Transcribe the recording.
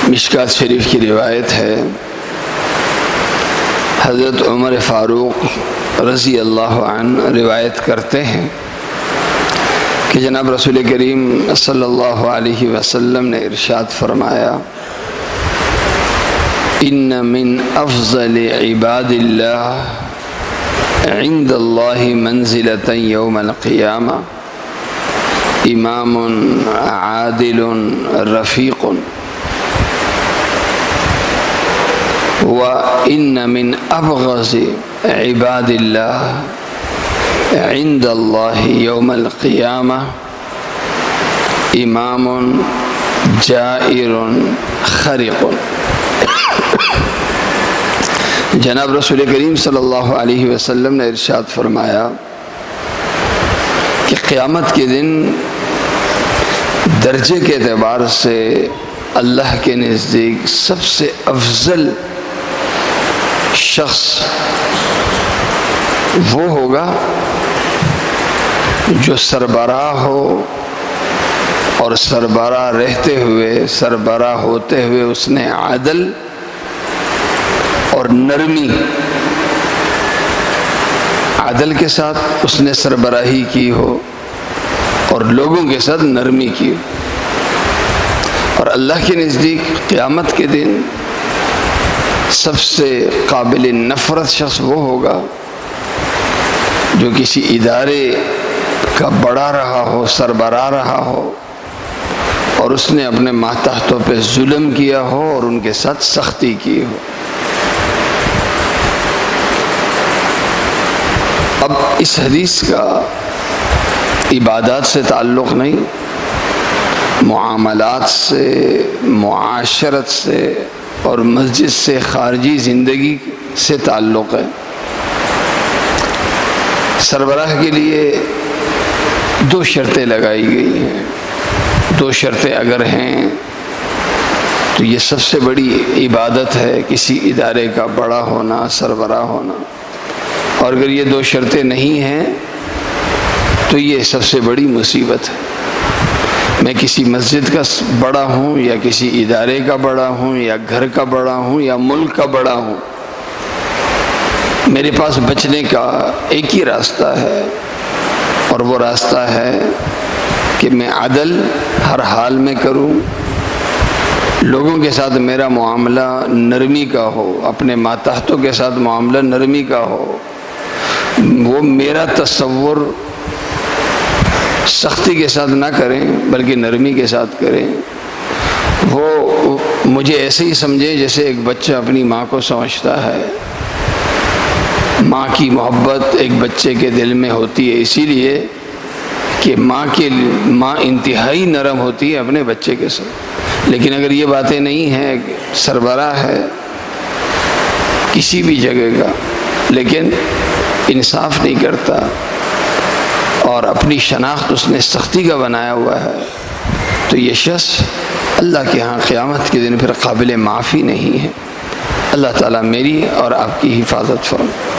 مشکات شریف کی روایت ہے، حضرت عمر فاروق رضی اللہ عنہ روایت کرتے ہیں کہ جناب رسول کریم صلی اللہ علیہ وسلم نے ارشاد فرمایا، ان من افضل عباد اللہ عند اللہ منزلۃ یوم القیامہ امام عادل رفیق، وَإِنَّ مِنْ أَبْغَضِ عِبَادِ اللَّهِ عِنْدَ اللَّهِ يَوْمَ الْقِيَامَةِ إِمَامٌ جَائِرٌ خَرِقٌ۔ جناب رسول کریم صلی اللہ علیہ وسلم نے ارشاد فرمایا کہ قیامت کے دن درجے کے اعتبار سے اللہ کے نزدیک سب سے افضل شخص وہ ہوگا جو سربراہ ہو اور سربراہ رہتے ہوئے، سربراہ ہوتے ہوئے اس نے عدل اور نرمی، عدل کے ساتھ اس نے سربراہی کی ہو اور لوگوں کے ساتھ نرمی کی ہو۔ اور اللہ کے نزدیک قیامت کے دن سب سے قابل نفرت شخص وہ ہوگا جو کسی ادارے کا بڑا رہا ہو، سربراہ رہا ہو اور اس نے اپنے ماتحتوں پہ ظلم کیا ہو اور ان کے ساتھ سختی کی ہو۔ اب اس حدیث کا عبادات سے تعلق نہیں، معاملات سے، معاشرت سے اور مسجد سے خارجی زندگی سے تعلق ہے۔ سربراہ کے لیے دو شرطیں لگائی گئی ہیں، دو شرطیں اگر ہیں تو یہ سب سے بڑی عبادت ہے، کسی ادارے کا بڑا ہونا، سربراہ ہونا۔ اور اگر یہ دو شرطیں نہیں ہیں تو یہ سب سے بڑی مصیبت ہے۔ میں کسی مسجد کا بڑا ہوں یا کسی ادارے کا بڑا ہوں یا گھر کا بڑا ہوں یا ملک کا بڑا ہوں، میرے پاس بچنے کا ایک ہی راستہ ہے، اور وہ راستہ ہے کہ میں عدل ہر حال میں کروں، لوگوں کے ساتھ میرا معاملہ نرمی کا ہو، اپنے ماتحتوں کے ساتھ معاملہ نرمی کا ہو، وہ میرا تصور سختی کے ساتھ نہ کریں بلکہ نرمی کے ساتھ کریں، وہ مجھے ایسے ہی سمجھیں جیسے ایک بچہ اپنی ماں کو سمجھتا ہے۔ ماں کی محبت ایک بچے کے دل میں ہوتی ہے، اسی لیے کہ ماں انتہائی نرم ہوتی ہے اپنے بچے کے ساتھ۔ لیکن اگر یہ باتیں نہیں ہیں، سربراہ ہے کسی بھی جگہ کا لیکن انصاف نہیں کرتا اور اپنی شناخت اس نے سختی کا بنایا ہوا ہے، تو یہ شخص اللہ کے ہاں قیامت کے دن پھر قابل معافی نہیں ہے۔ اللہ تعالیٰ میری اور آپ کی حفاظت فرمائے۔